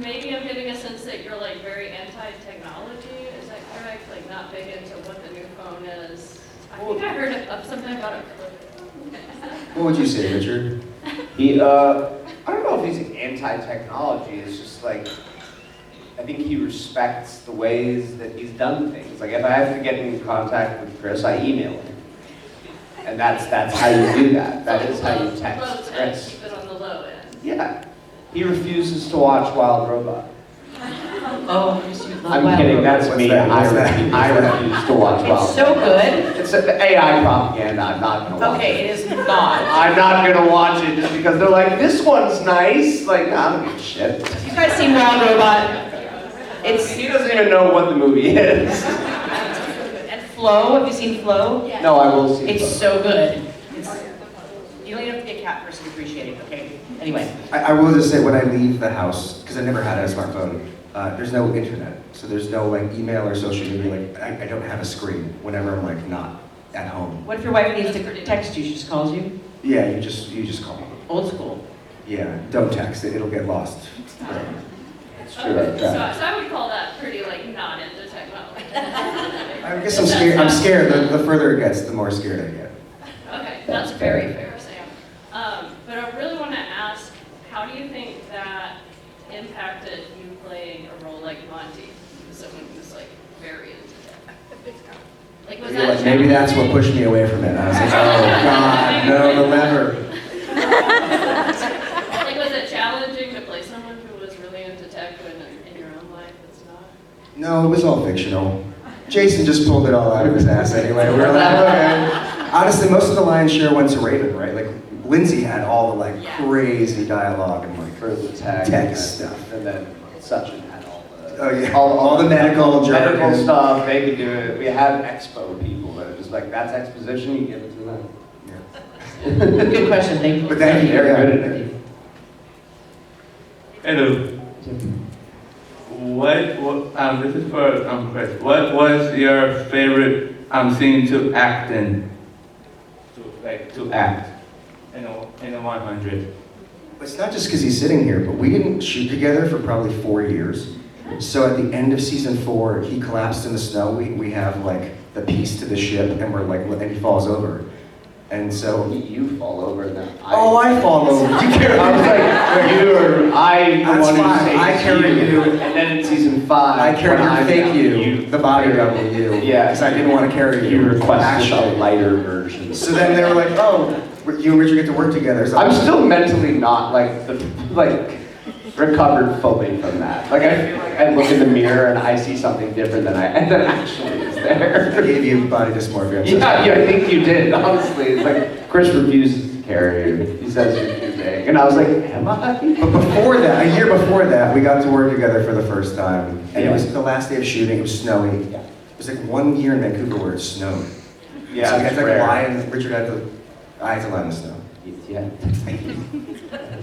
maybe I'm getting a sense that you're like very anti-technology, is that correct? Like not big into what the new phone is? I think I heard of something about a flip phone. What would you say, Richard? I don't know if he's anti-technology, it's just like, I think he respects the ways that he's done things. Like if I have to get in contact with Chris, I email him. And that's how you do that. That is how you text Low tech, Chris. keep it on the low end. Yeah. He refuses to watch Wild Robot. Oh, I'm kidding, that's me. I refuse to watch Wild It's so Robot. good. It's AI propaganda, I'm not gonna watch Okay, it. it is not. I'm not gonna watch it just because they're like, this one's nice. Like, nah, I don't give a shit. You guys seen Wild Robot? It's He doesn't even know what the movie is. and Flow. Have you seen Flow? Yeah. No, I will see. It's so good. You don't even have to be a cat person to appreciate it. Okay. Anyway. I will just say when I leave the house, because I never had a smartphone, there's no internet. So there's no like email or social media. Like I don't have a screen whenever I'm like not at home. What if your wife needs to text you? She just calls you? Yeah, you just call me. Old school. Yeah, don't text it, it'll get lost. It's true. Okay, so I would call that pretty like not into technology. I guess I'm scared. I'm scared. The further it gets, the more scared I get. Okay, that's very fair, Sam. But I really want to ask, how do you think that impacted you playing a role like Monty, someone who's like very into tech? Like, was that Maybe that's what pushed me away from it. I was like, oh God, no, the lever. like, was it challenging to play someone who was really into tech when in your own life it's not? No, it was all fictional. Jason just pulled it all out of his ass anyway. We were like, okay. Honestly, most of the lion's share went to Raven, right? Like, Lindsay had all the like crazy dialogue and like For the tech tech stuff. And then Sachin had all the Oh yeah, all the medical medical jargon. stuff. They could do it. We had expo people that are just like, that's exposition. You give it to them. Good question. Thank you. But thank you. They're Yeah. good at it. Hello. This is for Chris. What was your favorite scene to act in? To act in a 100. It's not just because he's sitting here, but we didn't shoot together for probably 4 years. So at the end of season 4, he collapsed in the snow. We have like the piece to the ship, and we're like, and he falls over. And so You fall over and then I fall over. You carry I was like, you or I, the That's one who fine. saves I carry you. And then in season 5, I carried when your I'm fake down, you, the body double you. Yeah. Because I didn't want to carry You you. requested a Actually. lighter version. So then they were like, oh, you and Richard get to work together. So I'm still mentally not recovered fully from that. Like I feel like I look in the mirror and I see something different than actually is I there. gave you body dysmorphia. I'm so Yeah, I think you did. Honestly, it's like Chris refuses to carry you. He says you're too big, and I was like, am I? But before that, a year before that, we got to work together for the first time. And it was the last day of shooting, it was snowy. Yeah. It was like 1 year in Vancouver where it snowed. Yeah, So we had it's to like rare. lie in, Richard had to, I had to lie in the snow. Yeah.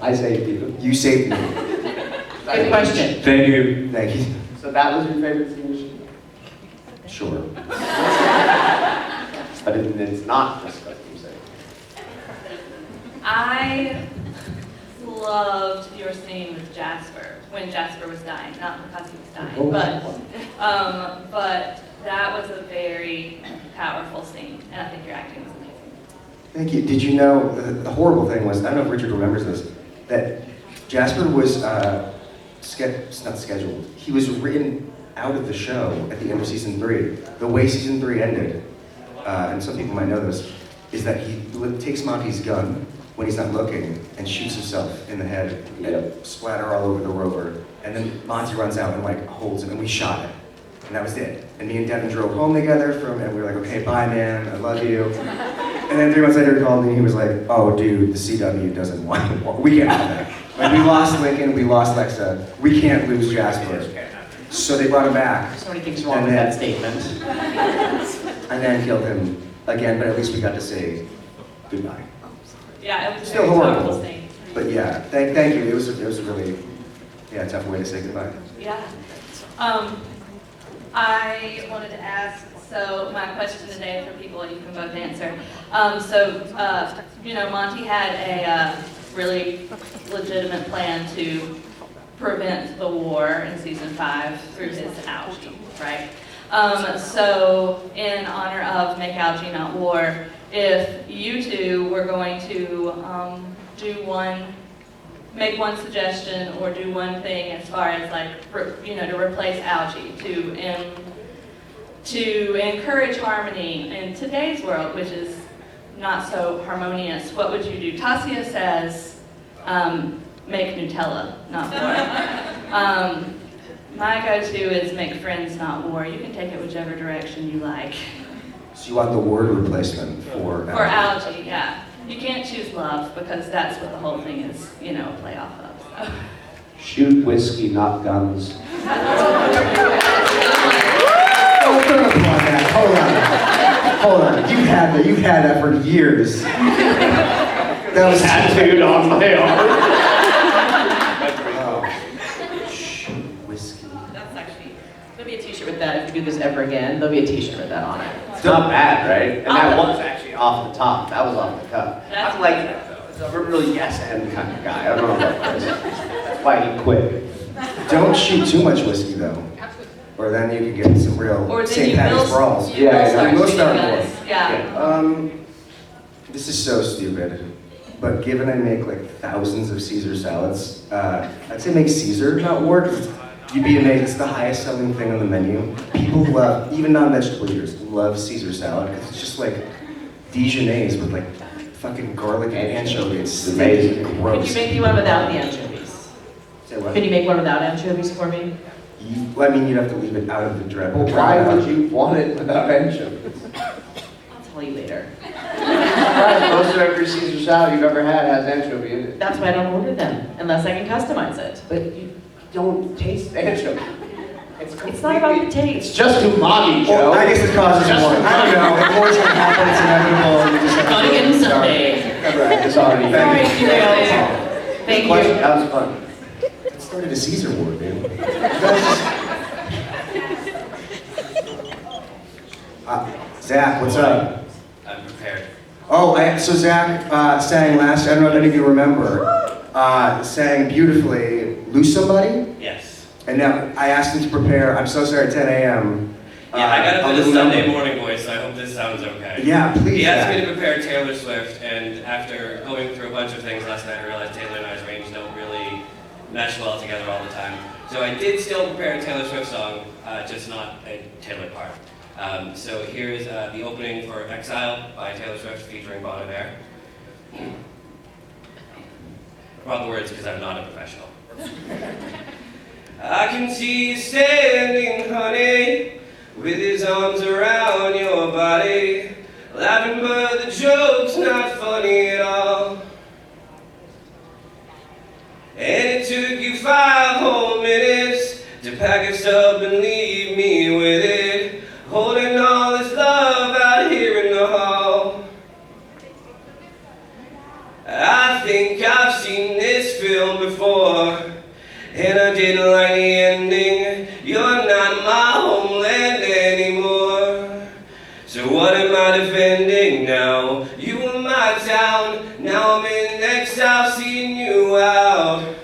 I saved you. You saved me. Good question. Thank you. Thank you. So that was your favorite scene? Sure. But it's not just like you say. I loved your scene with Jasper when Jasper was dying, not because he was dying, but that was a very powerful scene, and I think your acting was amazing. Thank you. Did you know, the horrible thing was, I don't know if Richard remembers this, that Jasper was not scheduled. He was written out of the show at the end of season 3. The way season 3 ended, and some people might know this, is that he takes Monty's gun when he's not looking and shoots himself in the head and splatter all over the rover. And then Monty runs out and like holds him, and we shot it. And that was it. And me and Devin drove home together and we were like, okay, bye man, I love you. And then 3 months later he called me and he was like, oh dude, the CW doesn't want, we can't have that. Like we lost Lincoln, we lost Lexa, we can't lose Jasper. So they brought him back. So many things wrong with that statement. And then killed him again, but at least we got to say goodbye. Yeah, it was a Still very horrible. powerful scene. But yeah, thank you. It was a really tough way to say goodbye. Yeah. I wanted to ask, so my question today for people, you can both answer. Monty had a really legitimate plan to prevent the war in season 5 through his algae, right? So in honor of Make Algae Not War, if you two were going to make one suggestion or do one thing as far as like, to replace algae, to encourage harmony in today's world, which is not so harmonious, what would you do? Tasia says, make Nutella, not war. My go-to is make friends, not war. You can take it whichever direction you like. So you want the word replacement for For algae, yeah. You can't choose love because that's what the whole thing is, a play off of. So. Shoot whiskey, not guns. Oh, don't applaud that. Hold on. You've had that for years. That was Tattooed on my arm. Oh. Shoot, whiskey. That's actually, there'll be a t-shirt with that. If we do this ever again, there'll be a t-shirt with that on it. It's not bad, right? And that was actually off the top. That was off the cuff. That's I'm like a really yes and kind of guy. I don't know about Chris. That's why he quit. Don't shoot too much whiskey though, or then you can get some real Or then St. you Patty's brawls. will Yeah, start we'll shooting start guns. war. Yeah. This is so stupid, but given I make like thousands of Caesar salads, I'd say make Caesar not war, because you'd be amazed, it's the highest selling thing on the menu. People love, even non-vegetable eaters, love Caesar salad, because it's just like Dijonnaise with like fucking garlic and anchovy. It's amazing. Could Gross. you make me one without the anchovies? Say what? Could you make one without anchovies for me? I mean, you'd have to leave it out of the dread. Well, why would you want it without anchovies? I'll tell you later. Most of every Caesar salad you've ever had has anchovy in it. That's why I don't order them, unless I can customize it. But you don't taste anchovy. It's not about the taste. It's just umami, Joe. Well, I guess it causes Just more. I don't know. If war's gonna happen, it's inevitable. You just have to Gonna do get it. him Sorry. someday. Right, it's already Sorry, thank you. Thank Question, you. that was fun. It started a Caesar war, dude. Zach, what's up? I'm prepared. Oh, so Zach sang last, I don't know if any of you remember, sang beautifully, Lose Somebody? Yes. And now I asked him to prepare, I'm so sorry, at 10 a.m. Yeah, I got a up in a little Sunday number. morning voice, so I hope this sounds okay. Yeah, please. He asked me Zach. to prepare Taylor Swift, and after going through a bunch of things last night, I realized Taylor and I's range don't really mesh well together all the time. So I did still prepare a Taylor Swift song, just not a Taylor part. So here's the opening for Exile by Taylor Swift featuring Bon Iver. I brought the words because I'm not a professional. I can see you standing, honey, with his arms around your body, laughing but the joke's not funny at all. And it took you 5 whole minutes to pack us up and leave me with it, holding all this love out here in the hall. I think I've seen this film before, and I didn't like the ending. You're not my homeland anymore. So what am I defending now? You were my town, now I'm in exile, seeing you out.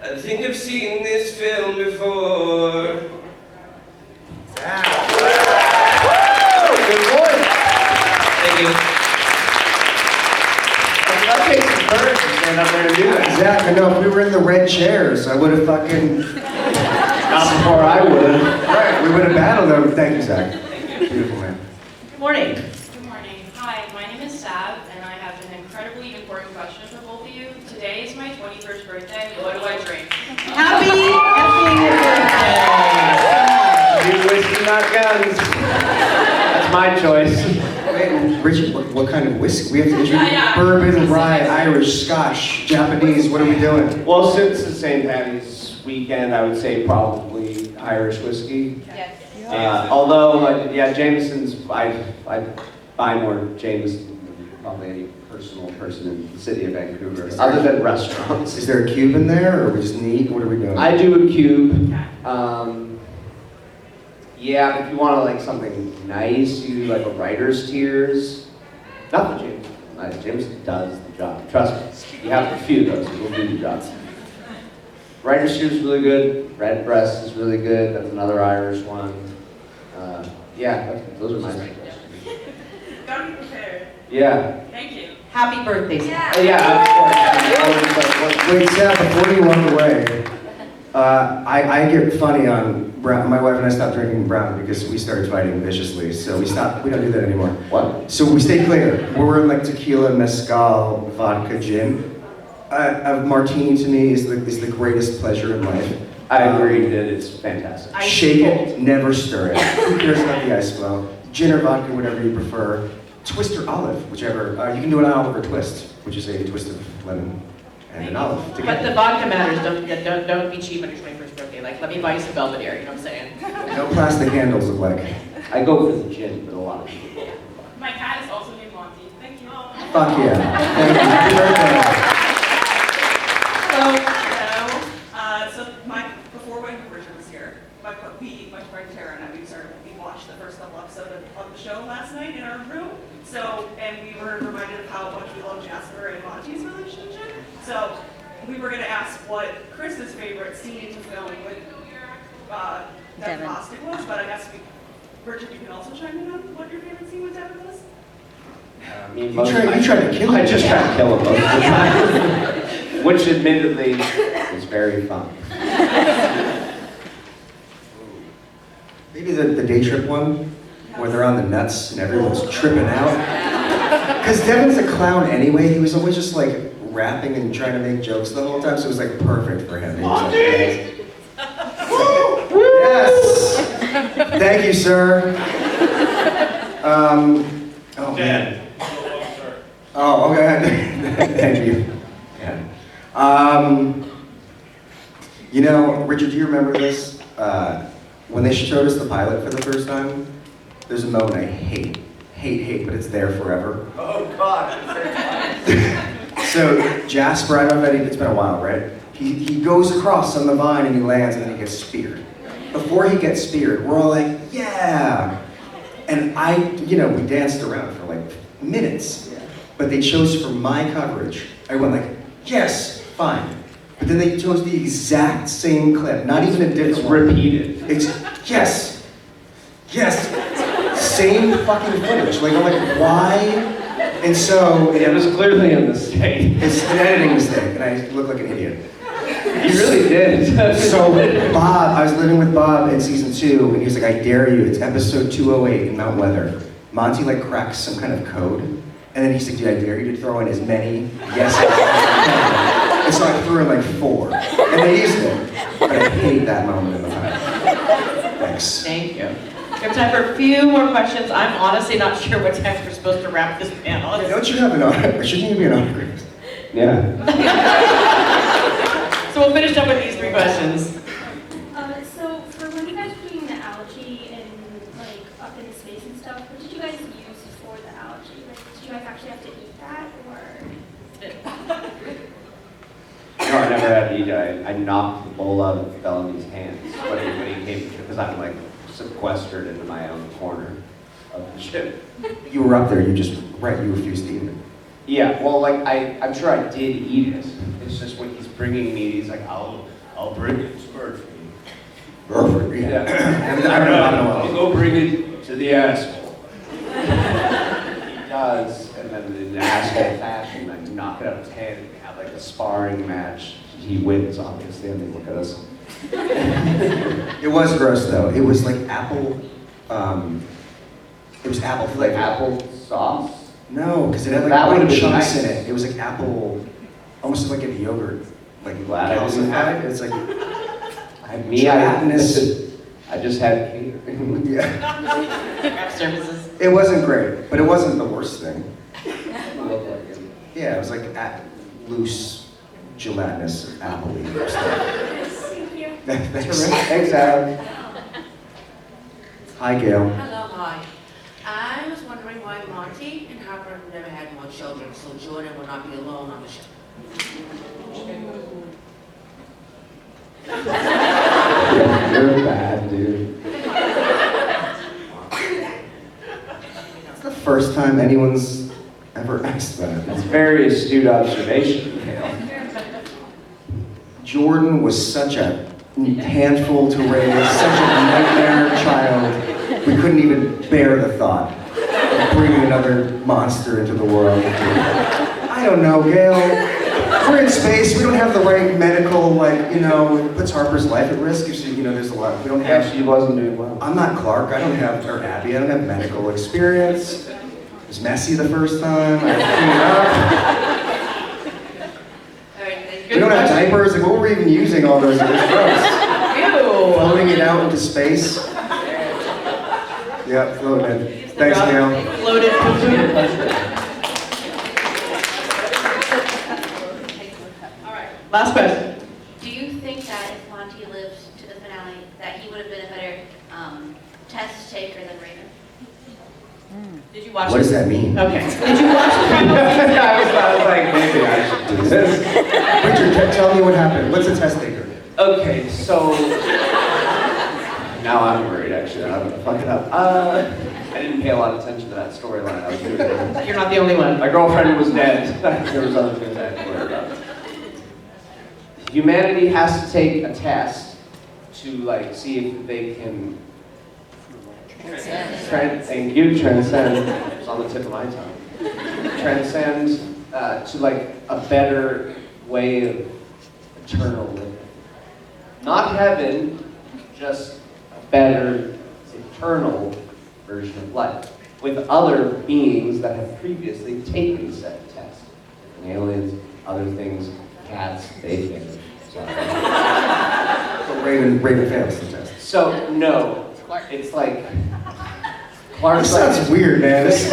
I think I've seen this film before. Good voice. Thank you. That takes some courage to stand up there and do that. Zach, I know if we were in the red chairs, I would have fucking, Not before I would. right, we would have battled them. Thank you, Zach. Beautiful, man. Good morning. Good morning. Hi, my name is Sav, and I have an incredibly important question for both of you. Today is my 21st birthday. What do I drink? Happy effing birthday! Shoot whiskey, not guns. That's my choice. Wait, Richard, what kind of whiskey? We have to introduce Yeah. bourbon, rye, Irish, Scotch, Japanese. What are we doing? Well, since it's St. Patty's weekend, I would say probably Irish whiskey. Yes. Although, Jameson's, I buy more Jameson than probably any personal person in the city of Vancouver, other than restaurants. Is there a cube in there, or we just neat? What are we doing? I do a cube. Yeah, if you want to like something nice, you do like a writer's tears. Not the Jameson. Jameson does the job. Trust me. You have a few of those, it will do the job. Reister's really good. Redbreast is really good. That's another Irish one. Those are my suggestions. Gotta be prepared. Yeah. Thank you. Happy birthday, Sam. Of course. Wait, Seth, before you walk away, I get funny on brown. My wife and I stopped drinking brown because we started fighting viciously. So we stopped. We don't do that anymore. What? So we stay clear. We're in like tequila, mezcal, vodka, gin. A martini to me is the greatest pleasure in life. I agree that it's fantastic. Ice Shake cold. it, never stir it. Who cares about the ice flow? Gin or vodka, whatever you prefer. Twist or olive, whichever. You can do an olive or twist, which is a twist of lemon and an olive But together. the vodka matters. Don't be cheap on your 21st birthday. Like, let me buy you some Belvedere. You know what I'm saying? No plastic handles of like, I go for the gin, but a lot of people. My cat is also named Monty. Thank you. fuck yeah. Thank you. Happy birthday. Before when Richard was here, my friend Tara and I, we watched the first couple episodes of the show last night in our room. So, and we were reminded of how much we love Jasper and Monty's relationship. So, we were going to ask what Chris's favorite scene in the film with Devin Bostic was, but I guess Richard, you can also chime in on what your favorite scene with Devin was. You tried to kill him. I just tried to kill him most of the time, which admittedly is very fun. Maybe the day trip one, where they're on the nuts and everyone's tripping out. Because Devin's a clown anyway. He was always just like rapping and trying to make jokes the whole time, so it was like perfect for him. He was like, yes. Thank you, sir. Oh man. Oh, okay. Thank you. Yeah. You know, Richard, do you remember this? When they showed us the pilot for the first time, there's a moment I hate, but it's there forever. Oh God. So Jasper, I don't know if it's been a while, right? He goes across on the vine and he lands and then he gets speared. Before he gets speared, we're all like, yeah. And we danced around for like minutes. But they chose for my coverage. I went like, yes, fine. But then they chose the exact same clip, not even a different one. Repeated. It's, yes, same fucking footage. Like, I'm like, why? And so, It was clearly a mistake. it's an editing mistake, and I look like an idiot. You really did. So Bob, I was living with Bob in season 2, and he was like, I dare you, it's episode 208 in Mount Weather. Monty like cracks some kind of code, and then he's like, dude, I dare you to throw in as many yeses as you can. And so I threw in like 4, and they used it. But I hate that moment in the pilot. Thanks. Thank you. We have time for a few more questions. I'm honestly not sure what time we're supposed to wrap this panel. Hey, don't you have an autograph? Shouldn't you be an autograph? Yeah. So we'll finish up with these 3 questions. So for when you guys were doing the algae and like up in the space and stuff, what did you guys use for the algae? Like, did you guys actually have to eat that, or? No, I never had to eat it. I knocked the bowl out of Bellamy's hands when he came, because I'm like sequestered into my own corner of the ship. You were up there, you refused to eat it. Yeah, well, like I'm sure I did eat it. It's just when he's bringing me, he's like, I'll bring it to Murphy. Perfect, yeah. I don't know. I'll go bring it to the asshole. He does, and then in asshole fashion, I knock it out of his hand and we have like a sparring match. He wins, obviously, and they look at us. It was gross though. It was like apple, it was apple Like flavor. apple sauce. No, because it had That like would've white been chunks nice. in it. It was like apple, almost like a yogurt, like Glad I didn't have calcified. It's like, I just had catering. yeah. Craft services. It wasn't great, but it wasn't the worst thing. Looked like it. Yeah, it was like loose, gelatinous apple-y stuff. Thank you. Thanks. Thanks, Adam. Hi, Gail. Hello, hi. I was wondering why Monty and Harmon never had more children, so Jordan would not be alone on the ship. You're bad, dude. It's the first time anyone's ever asked that. That's a very astute observation, Gail. Jordan was such a handful to raise, such a nightmare child. We couldn't even bear the thought of bringing another monster into the world. I don't know, Gail. We're in space. We don't have the right medical, it puts Harper's life at risk. There's a lot. We don't have. She wasn't doing well. I'm not Clark. I don't have, or Abby. I don't have medical experience. It was messy the first time. I had to clean it up. All right, thank We don't have diapers. Like, what were we even using all those? It was gross. Ew. Floating it out into space. Yeah, floating it. Thanks, Gail. Floated poo-poo. Last question. Do you think that if Monty lived to the finale, that he would have been a better test taker than Raven? Did you watch What does that mean? Okay. Did you watch the I was like, maybe I should do this. Richard, tell me what happened. What's a test taker? Okay, so now I'm worried. Actually, I'm gonna fuck it up. I didn't pay a lot of attention to that storyline. I was doing it. You're not the only one. My girlfriend was dead. There was other things I had to worry about. Humanity has to take a test to see if they can transcend. It's on the tip of my tongue. Transcend to a better way of eternal living. Not heaven, just a better eternal version of life with other beings that have previously taken said test. And aliens, other things, cats, they failed. So Raven fails the test. So no, it's Clark. This sounds weird, man. This is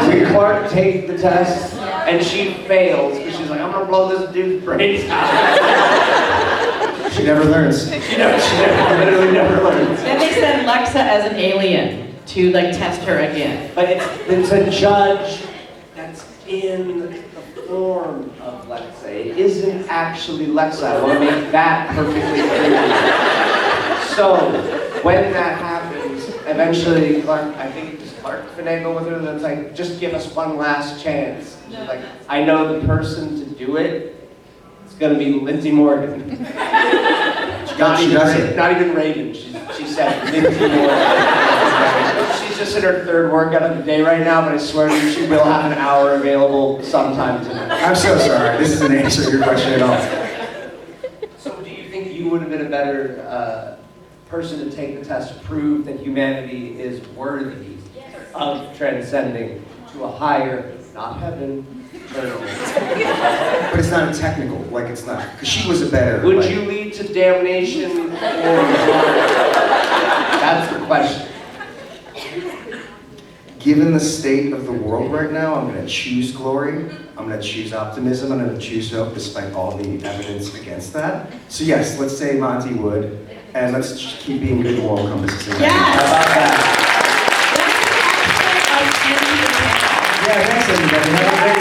weird. Clark takes the test and she fails because she's like, I'm gonna blow this dude's brains out. She never learns. She literally never learns. Then they send Lexa as an alien to test her again. But it's a judge that's in the form of Lexa. It isn't actually Lexa. I want to make that perfectly clear. So when that happens, eventually Clark, I think, does Clark finagle with her? That's just give us one last chance. She's like, I know the person to do it. It's gonna be Lindsay Morgan. Not even Raven. She said Lindsay Morgan. She's just in her third workout of the day right now, but I swear to you, she will have an hour available sometime tonight. I'm so sorry. This isn't answering your question at all. So do you think you would have been a better person to take the test to prove that humanity is worthy of transcending to a higher, not heaven, eternal? But it's not a technical, it's not. Because she was a better. Would you lead to damnation or That's the question. Given the state of the world right now, I'm going to choose glory. I'm going to choose optimism. I'm going to choose hope despite all the evidence against that. So yes, let's say Monty would. And let's just keep being good moral compasses. Yes! How about that? Yeah, thanks everybody. Have a great